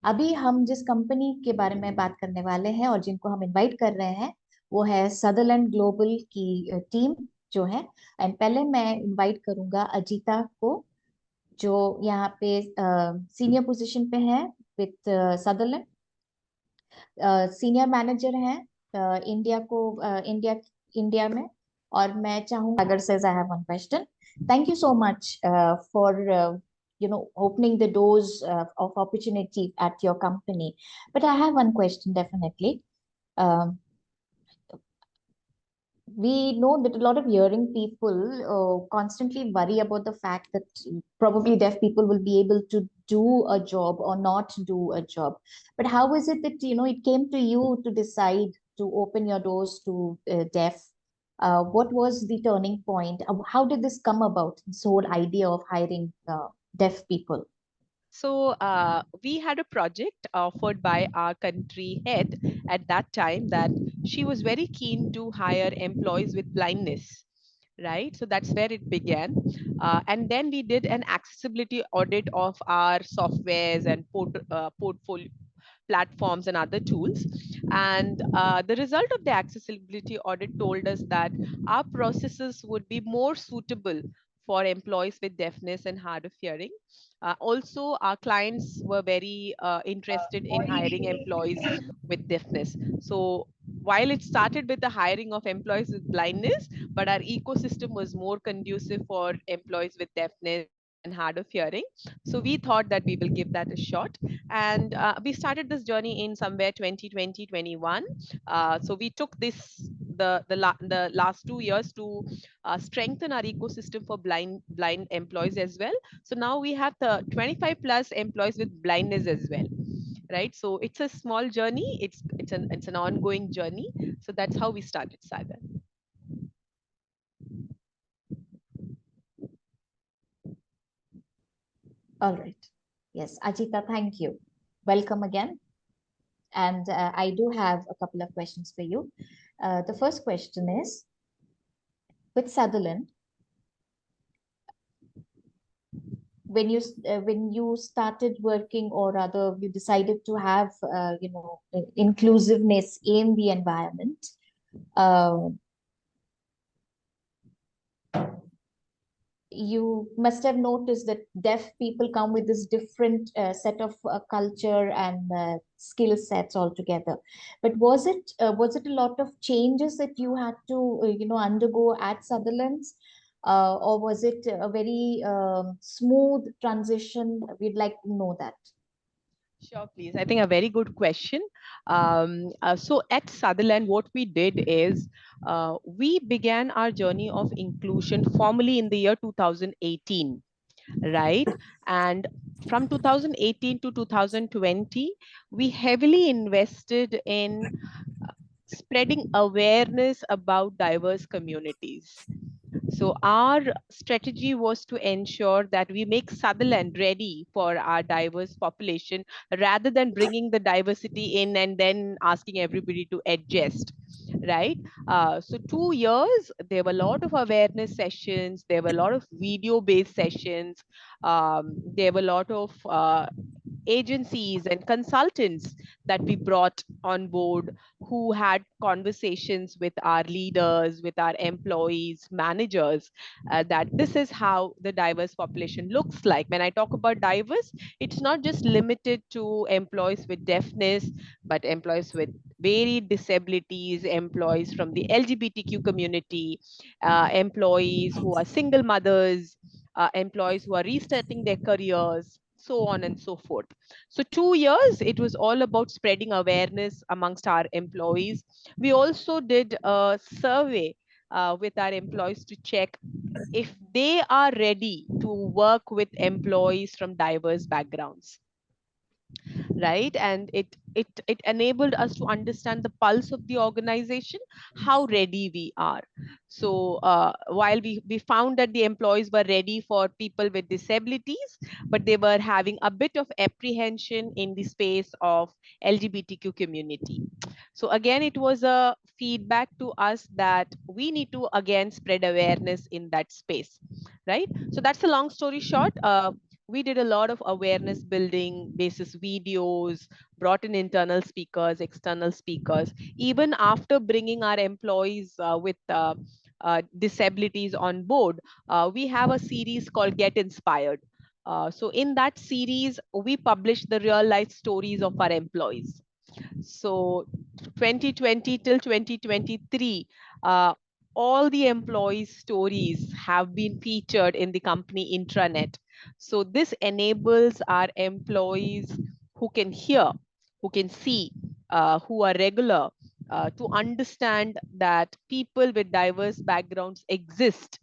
अभी हम जिस कंपनी के बारे में बात करने वाले हैं और जिनको हम इनवाइट कर रहे हैं वो है सदरलैंड ग्लोबल की टीम जो है। एंड पहले मैं इनवाइट करूंगा अजीता को, जो यहाँ पे सीनियर पोजीशन पे है विथ सदरलैंड, सीनियर मैनेजर हैं इंडिया को, इंडिया इंडिया में। और मैं चाहूँ अगर says I have one question. Thank you so much for opening the doors of opportunity at your company. But I have one question definitely. Um, we know that a lot of hearing people constantly worry about the fact that probably deaf people will be able to do a job or not do a job. But how is it that it came to you to decide to open your doors to deaf? What was the turning point? How did this come about? This whole idea of hiring deaf people. So we had a project offered by our country head at that time that she was very keen to hire employees with blindness. Right. So that's where it began. And then we did an accessibility audit of our softwares and portfolio platforms and other tools. And the result of the accessibility audit told us that our processes would be more suitable for employees with deafness and hard of hearing. Also, our clients were very interested in hiring employees with deafness. So, while it started with the hiring of employees with blindness, but our ecosystem was more conducive for employees with deafness and hard of hearing. So, we thought that we will give that a shot. And we started this journey in somewhere 2020, 21. So, we took this the last 2 years to strengthen our ecosystem for blind employees as well. So now we have the 25 plus employees with blindness as well, right? So it's a small journey. It's an ongoing journey. So that's how we started Sagar. All right. Yes, Ajita, thank you. Welcome again. And I do have a couple of questions for you. The first question is, with Sutherland, when you started working, or rather you decided to have inclusiveness in the environment, uh, you must have noticed that deaf people come with this different set of culture and skill sets altogether. But was it a lot of changes that you had to undergo at Sutherland's, or was it a very smooth transition? We'd like to know that. Sure, please. I think a very good question. So at Sutherland, what we did is we began our journey of inclusion formally in the year 2018, right? And from 2018 to 2020, we heavily invested in spreading awareness about diverse communities. So our strategy was to ensure that we make Sutherland ready for our diverse population rather than bringing the diversity in and then asking everybody to adjust. Right. So 2 years, there were a lot of awareness sessions. There were a lot of video-based sessions. There were a lot of agencies and consultants that we brought on board who had conversations with our leaders, with our employees, managers, that this is how the diverse population looks like. When I talk about diverse, it's not just limited to employees with deafness, but employees with varied disabilities, employees from the LGBTQ community, employees who are single mothers, employees who are restarting their careers, so on and so forth. So 2 years, it was all about spreading awareness amongst our employees. We also did a survey with our employees to check if they are ready to work with employees from diverse backgrounds, right? And it enabled us to understand the pulse of the organization, how ready we are. So while we found that the employees were ready for people with disabilities, but they were having a bit of apprehension in the space of LGBTQ community. So again, it was a feedback to us that we need to again spread awareness in that space, right? So that's a long story short. we did a lot of awareness building basis videos, brought in internal speakers, external speakers. Even after bringing our employees with disabilities on board, we have a series called Get Inspired. So in that series, we publish the real life stories of our employees. So 2020 till 2023, all the employees' stories have been featured in the company intranet. So this enables our employees who can hear, who can see, who are regular, to understand that people with diverse backgrounds exist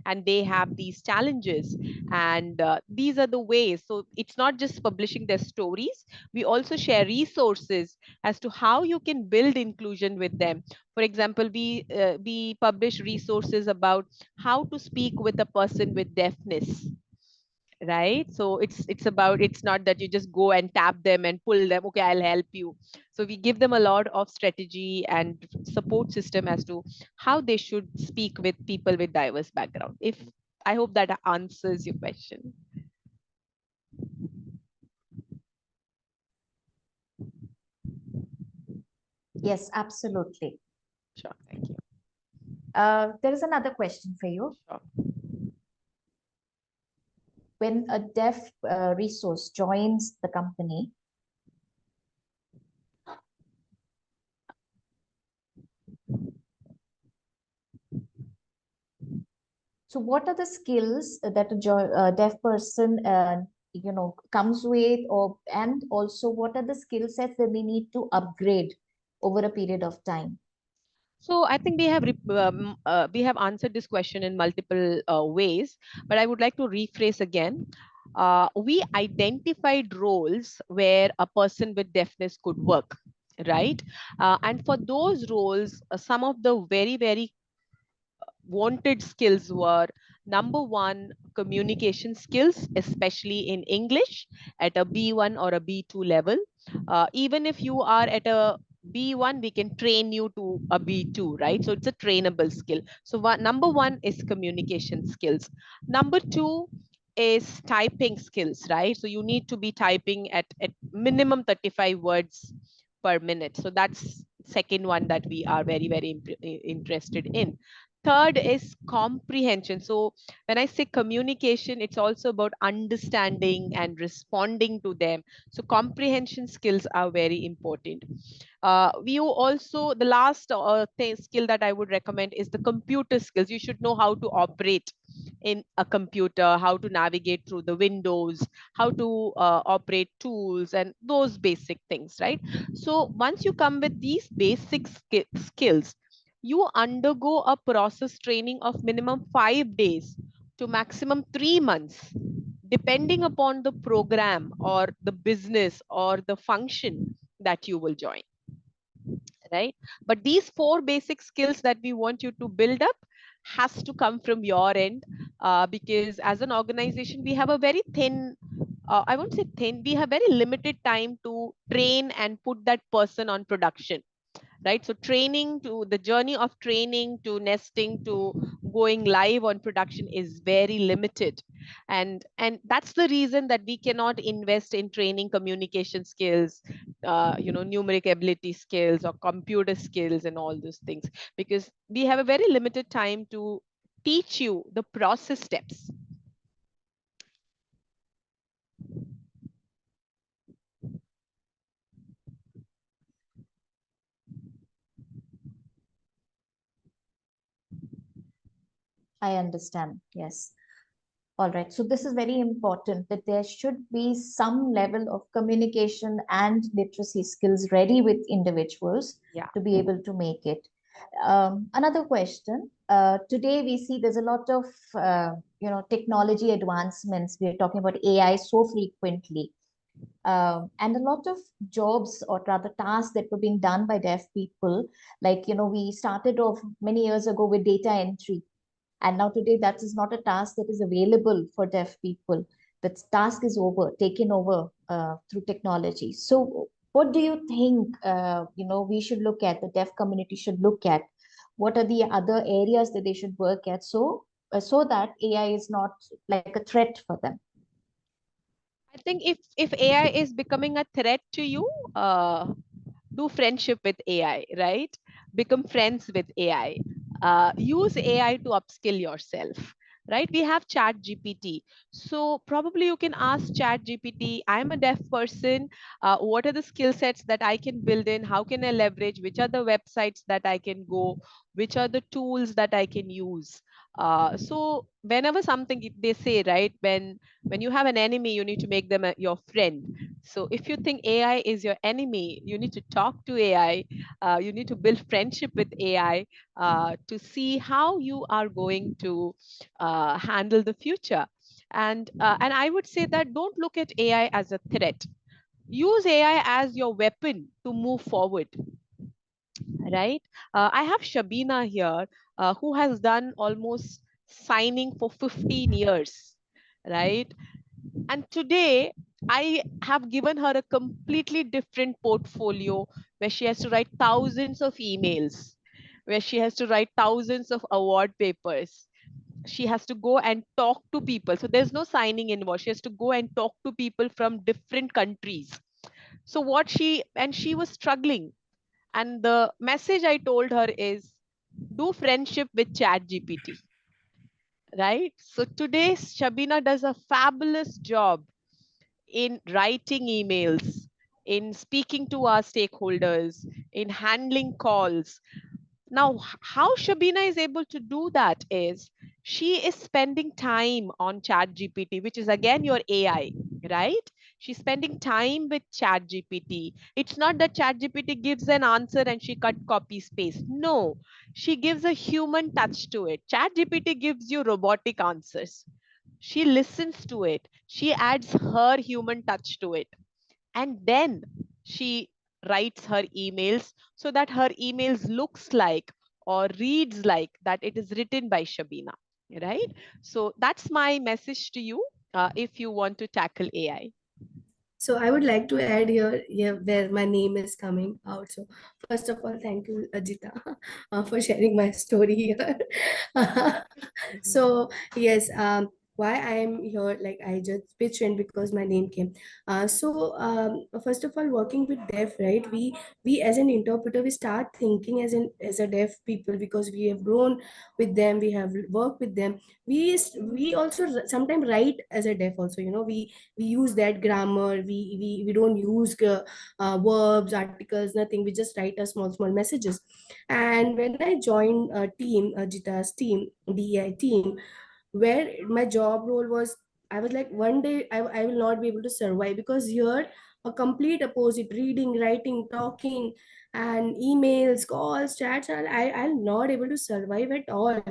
and they have these challenges. And these are the ways. So it's not just publishing their stories, we also share resources as to how you can build inclusion with them. For example, we publish resources about how to speak with a person with deafness, right? So it's about, it's not that you just go and tap them and pull them, okay, I'll help you. So we give them a lot of strategy and support system as to how they should speak with people with diverse background. If I hope that answers your question. Yes, absolutely. Sure, thank you. There is another question for you. Sure. When a deaf resource joins the company, so what are the skills that a deaf person comes with, or and also what are the skill sets that they need to upgrade over a period of time? So I think we have answered this question in multiple ways, but I would like to rephrase again. We identified roles where a person with deafness could work, right? And for those roles, some of the very wanted skills were: number one, communication skills, especially in English at a B1 or a B2 level. Even if you are at a B1, we can train you to a B2, right? So it's a trainable skill. So number one is communication skills. Number two is typing skills, right? So you need to be typing at minimum 35 words per minute. So that's second one that we are very interested in. Third is comprehension. So when I say communication, it's also about understanding and responding to them. So comprehension skills are very important. We also, the last skill that I would recommend is the computer skills. You should know how to operate in a computer, how to navigate through the windows, how to operate tools, and those basic things, right? So once you come with these basic skills, you undergo a process training of minimum 5 days to maximum 3 months, depending upon the program or the business or the function that you will join, right? But these four basic skills that we want you to build up has to come from your end, because as an organization we have a very thin, I won't say thin, we have very limited time to train and put that person on production, right? So training, to the journey of training to nesting to going live on production is very limited. And that's the reason that we cannot invest in training communication skills, numeric ability skills or computer skills and all those things, because we have a very limited time to teach you the process steps. I understand. Yes. All right. So this is very important that there should be some level of communication and literacy skills ready with individuals Yeah. to be able to make it. Another question. Today we see there's a lot of technology advancements. We are talking about AI so frequently. And a lot of jobs or rather tasks that were being done by deaf people, like, we started off many years ago with data entry, and now today that is not a task that is available for deaf people. That task is over, taken over through technology. So what do you think, we should look at, the deaf community should look at? What are the other areas that they should work at, so that AI is not like a threat for them? I think if AI is becoming a threat to you, do friendship with AI, right? Become friends with AI. Use AI to upskill yourself, right? We have Chat GPT. So probably you can ask Chat GPT, I'm a deaf person. What are the skill sets that I can build in? How can I leverage? Which are the websites that I can go? Which are the tools that I can use? So whenever something they say, right, when you have an enemy, you need to make them your friend. So if you think AI is your enemy, you need to talk to AI. You need to build friendship with AI to see how you are going to handle the future. And I would say that don't look at AI as a threat. Use AI as your weapon to move forward, right? I have Shabina here, who has done almost signing for 15 years, right? And today, I have given her a completely different portfolio where she has to write thousands of emails, where she has to write thousands of award papers. She has to go and talk to people. So there's no signing involved. She has to go and talk to people from different countries. So she was struggling. And the message I told her is do friendship with Chat GPT, right? So today, Shabina does a fabulous job in writing emails, in speaking to our stakeholders, in handling calls. Now, how Shabina is able to do that is she is spending time on Chat GPT, which is again your AI, right? She's spending time with Chat GPT. It's not that Chat GPT gives an answer and she cut, copy, paste. No, she gives a human touch to it. Chat GPT gives you robotic answers. She listens to it. She adds her human touch to it. And then she writes her emails so that her emails looks like or reads like that it is written by Shabina, right? So that's my message to you if you want to tackle AI. So I would like to add here, here where my name is coming out. So first of all, thank you, Ajita, for sharing my story here. So yes, why I am here, like I just pitched in because my name came. First of all, working with deaf, right? We as an interpreter, we start thinking as a deaf people because we have grown with them, we have worked with them. We also sometimes write as a deaf also. You know, we use that grammar, we don't use verbs, articles, nothing. We just write a small messages. And when I joined a team, Jita's team, DEI team, where my job role was, I was like, one day I will not be able to survive, because here a complete opposite, reading, writing, talking, and emails, calls, chats, I'll not able to survive at all.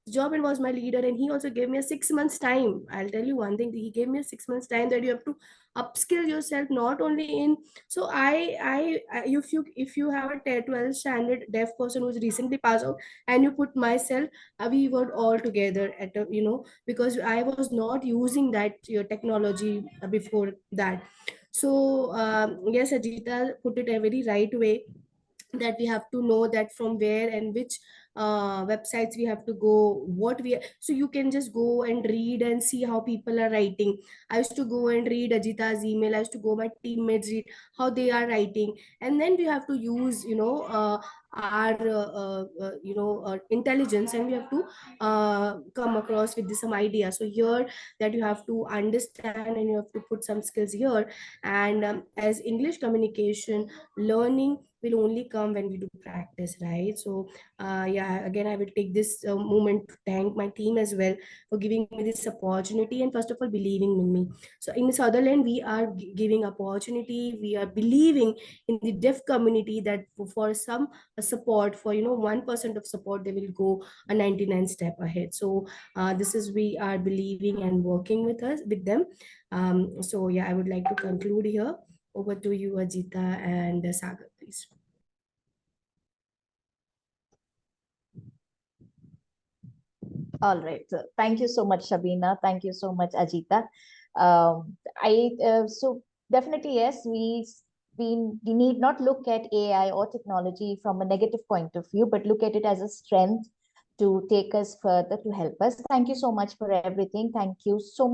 Jobin was my leader, and he also gave me a 6 months time. I'll tell you one thing, he gave me a 6 months time that you have to upskill yourself, not only in. So I if you have a 12th standard deaf person who's recently passed out, and you put myself, we were all together at a, you know, because I was not using that technology before that. So yes, Ajita put it a very right way, that we have to know that from where and which websites we have to go, what we, so you can just go and read and see how people are writing. I used to go and read Ajita's email, I used to go my teammates read how they are writing, and then we have to use, you know, our intelligence, and we have to come across with some idea. So here, that you have to understand and you have to put some skills here. And as English communication learning will only come when we do practice, right? So yeah, again, I will take this moment to thank my team as well for giving me this opportunity, and first of all believing in me. So in Sutherland, we are giving opportunity, we are believing in the deaf community, that for some support, for, you know, 1% of support, they will go a 99 step ahead. So this is, we are believing and working with us with them. So yeah, I would like to conclude here. Over to you, Ajita and Sagar, please. All right. So thank you so much, Shabina. Thank you so much, Ajita. I so definitely yes, we need not look at AI or technology from a negative point of view, but look at it as a strength to take us further, to help us. Thank you so much for everything. Thank you so much.